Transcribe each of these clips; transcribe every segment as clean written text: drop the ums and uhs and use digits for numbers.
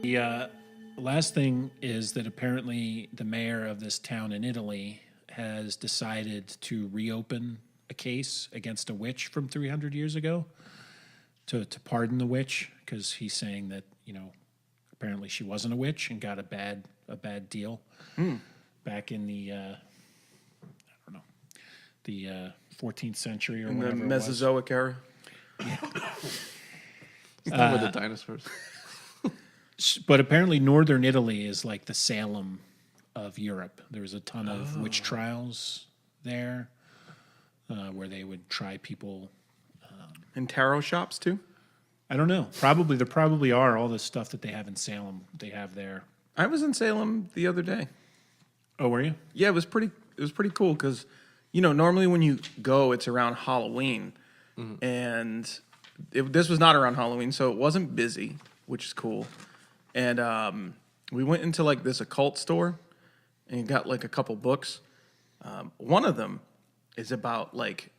The last thing is that apparently the mayor of this town in Italy has decided to reopen a case against a witch from 300 years ago to pardon the witch, because he's saying that, apparently she wasn't a witch and got a bad deal back in the I don't know, the 14th century or In the whatever Mesozoic era. Done with the dinosaurs. But apparently northern Italy is like the Salem of Europe. There was a ton of witch trials there where they would try people. And tarot shops, too? I don't know. There probably are. All the stuff that they have in Salem, they have there. I was in Salem the other day. Oh, were you? Yeah, it was pretty cool because, normally when you go, it's around Halloween. And this was not around Halloween, so it wasn't busy, which is cool. And we went into like this occult store and got like a couple books. One of them is about like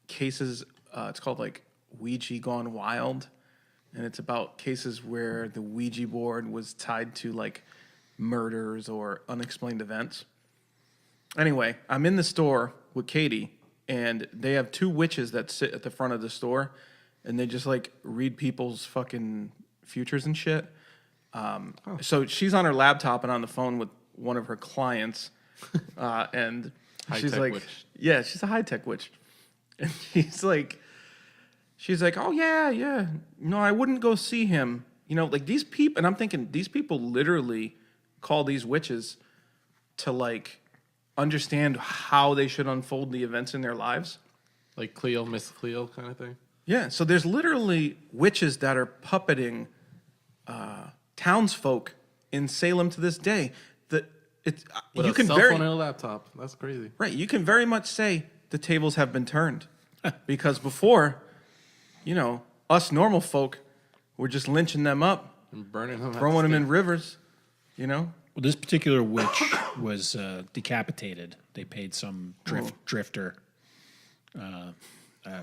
cases. It's called like Ouija Gone Wild, and it's about cases where the Ouija board was tied to like murders or unexplained events. Anyway, I'm in the store with Katie, and they have two witches that sit at the front of the store, and they just like read people's fucking futures and shit. So she's on her laptop and on the phone with one of her clients, and she's like, witch. "Yeah, she's a high tech witch," and she's like, "Oh yeah, no, I wouldn't go see him." Like these people, and I'm thinking these people literally call these witches to like understand how they should unfold the events in their lives. Like Cleo, Miss Cleo kind of thing. Yeah, so there's literally witches that are puppeting townsfolk in Salem to this day. That it's With you a can cell very phone and a laptop. That's crazy. right. You can very much say the tables have been turned because before, us normal folk were just lynching them up, And burning them. throwing them in rivers. Well, this particular witch was decapitated. They paid some drifter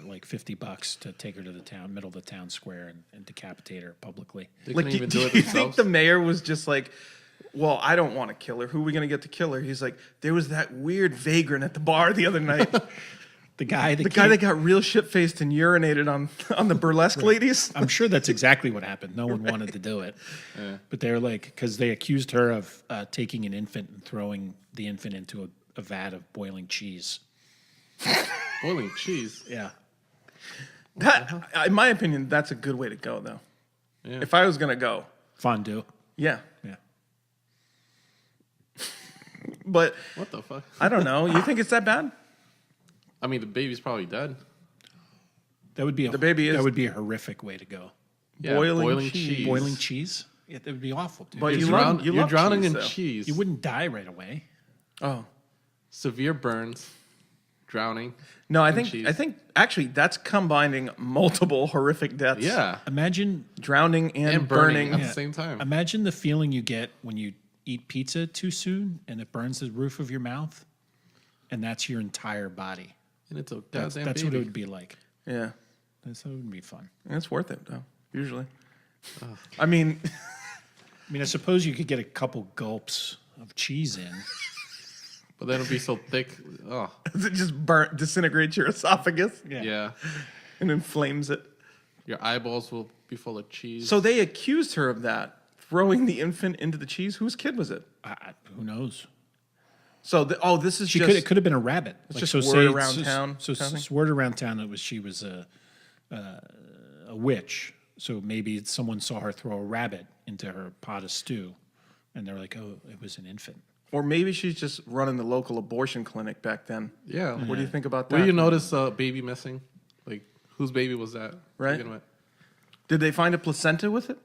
like $50 to take her to the middle of the town square and decapitate her publicly. They Like, couldn't even do do it you themselves. think the mayor was just like, well, I don't want to kill her. Who are we going to get to kill her? He's like, there was that weird vagrant at the bar the other night. The guy that got real shit-faced and urinated on the burlesque ladies. I'm sure that's exactly what happened. No one wanted to do it. Yeah. But they're like, because they accused her of taking an infant and throwing the infant into a vat of boiling cheese. Boiling cheese. Yeah. That, in my opinion, that's a good way to go, though. Yeah. If I was going to go, Fondue. yeah. Yeah. But What the fuck? I don't know. You think it's that bad? I mean, the baby's probably dead. That would be The baby is- that would be a horrific way to go. Yeah, Boiling cheese. Boiling cheese? Yeah, that would be awful, dude. But You're, you love you're drowning cheese, in though. cheese. You wouldn't die right away. Oh. Severe burns, drowning. No, I in think cheese. actually that's combining multiple horrific deaths. Yeah. Imagine Drowning and burning burning. at the same time. Imagine the feeling you get when you eat pizza too soon and it burns the roof of your mouth, and that's your entire body. And it's a That's goddamn what baby. it would be like. Yeah. That would be fun. It's worth it, though, usually. I mean, I suppose you could get a couple gulps of cheese in. But then it'll be so thick. Oh, it just disintegrates your esophagus yeah. and inflames it. Your eyeballs will be full of cheese. So they accused her of that, throwing the infant into the cheese. Whose kid was it? Who knows? So, this is It could have been a rabbit. just word around town So kind of it's word around town that she was a witch. So maybe someone saw her throw a rabbit into her pot of stew, and they're like, "Oh, it was an infant." Or maybe she's just running the local abortion clinic back then. yeah. What do you think about that? Where you notice a baby missing? Like, whose baby was that? Right. To begin with? Did they find a placenta with it?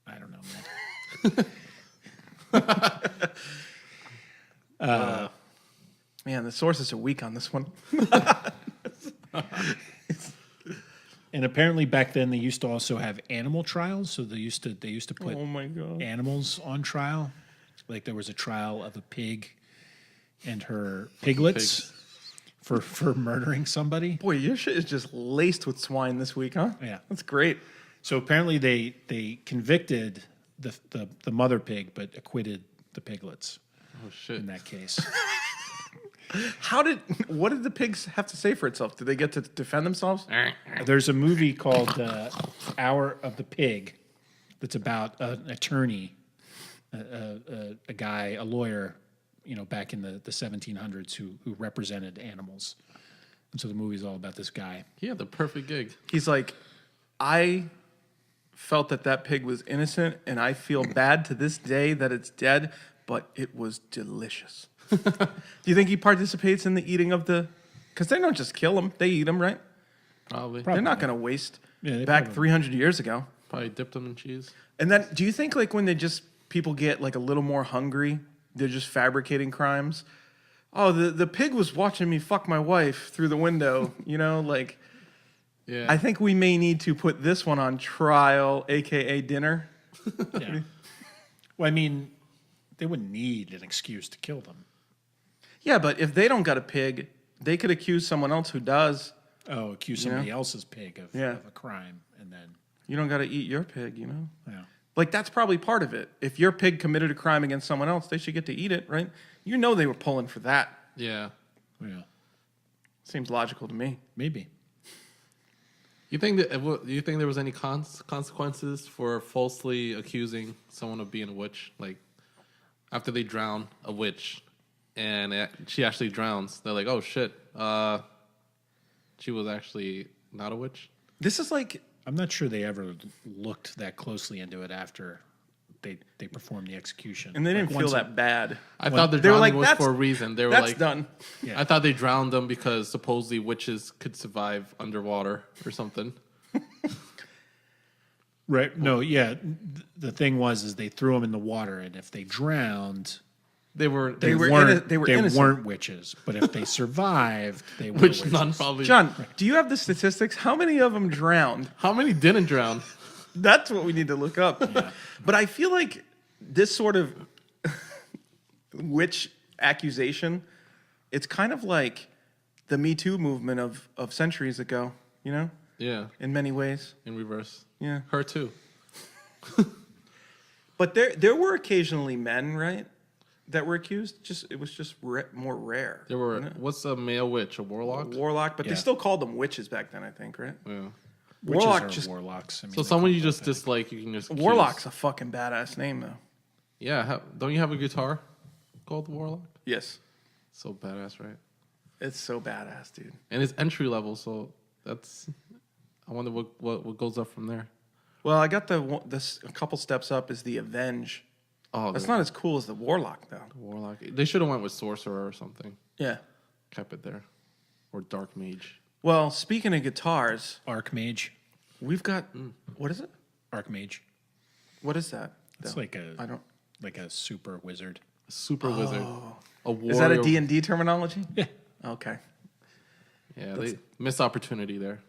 I don't know, man. Man, the sources are weak on this one. And apparently back then they used to also have animal trials. So they used to put Oh my God. animals on trial. Like there was a trial of a pig and her piglets for murdering somebody. Boy, your shit is just laced with swine this week, huh? Yeah. That's great. So apparently they convicted the mother pig, but acquitted the piglets Oh shit. in that case. What did the pigs have to say for itself? Did they get to defend themselves? There's a movie called Hour of the Pig that's about an attorney, a guy, a lawyer, back in the 1700s who represented animals. And so the movie's all about this guy. Yeah, the perfect gig. He's like, I felt that pig was innocent, and I feel bad to this day that it's dead, but it was delicious. Do you think he participates in the eating of the... Because they don't just kill them, they eat them, right? Probably. They're not going to waste Yeah, they back probably- 300 years ago. Probably dipped them in cheese. And then, do you think like when people get like a little more hungry, they're just fabricating crimes? Oh, the pig was watching me fuck my wife through the window, like... Yeah. I think we may need to put this one on trial, aka dinner. Yeah. Well, I mean, they wouldn't need an excuse to kill them. Yeah, but if they don't got a pig, they could accuse someone else who does. Oh, accuse somebody else's pig of a crime, and then You don't got to eat your pig, yeah. Like, that's probably part of it. If your pig committed a crime against someone else, they should get to eat it, right? They were pulling for that. Yeah. Yeah, Seems logical to me. maybe. You think that? Do you think there was any consequences for falsely accusing someone of being a witch? Like after they drown a witch, and she actually drowns, they're like, "Oh shit, she was actually not a witch." This is like, I'm not sure they ever looked that closely into it after they performed the execution. and they didn't Like, feel once that bad. I thought the They were drowning like, was "That's- for a reason. They were That's like, done. Yeah. I thought they drowned them because supposedly witches could survive underwater or something. Right. No, yeah. The thing is they threw them in the water, and if they drowned, They were They were weren't, they were innocent. weren't witches. But if they survived, they were which witches. none probably. John, do you have the statistics? How many of them drowned? How many didn't drown? That's what we need to look up. But I feel like this sort of witch accusation, it's kind of like the Me Too movement of centuries ago, Yeah, in many ways. in reverse. Yeah. Her too. But there were occasionally men, right, that were accused. It was just more rare. There were. What's a male witch? A warlock? Warlock, but they Yeah. still called them witches back then, I think, right? Yeah. Witches Warlock are just- warlocks. I mean, So they someone call you them just that. dislike, you can just accuse. Warlock's a fucking badass name, though. Yeah. Don't you have a guitar called Warlock? Yes. So badass, right? It's so badass, dude. And it's entry level, so that's. I wonder what goes up from there. Well, I got this a couple steps up is the Avenge. Oh, That's the not as cool as the Warlock, though. Warlock. They should have went with sorcerer or something. Yeah. Kept it there, or dark mage. Well, speaking of guitars, Archmage. we've got what is it? Archmage. What is that? It's though? like I don't. like a super wizard. A super wizard. A warrior. Is that a D&D terminology? Yeah. Okay. Yeah, they missed opportunity there.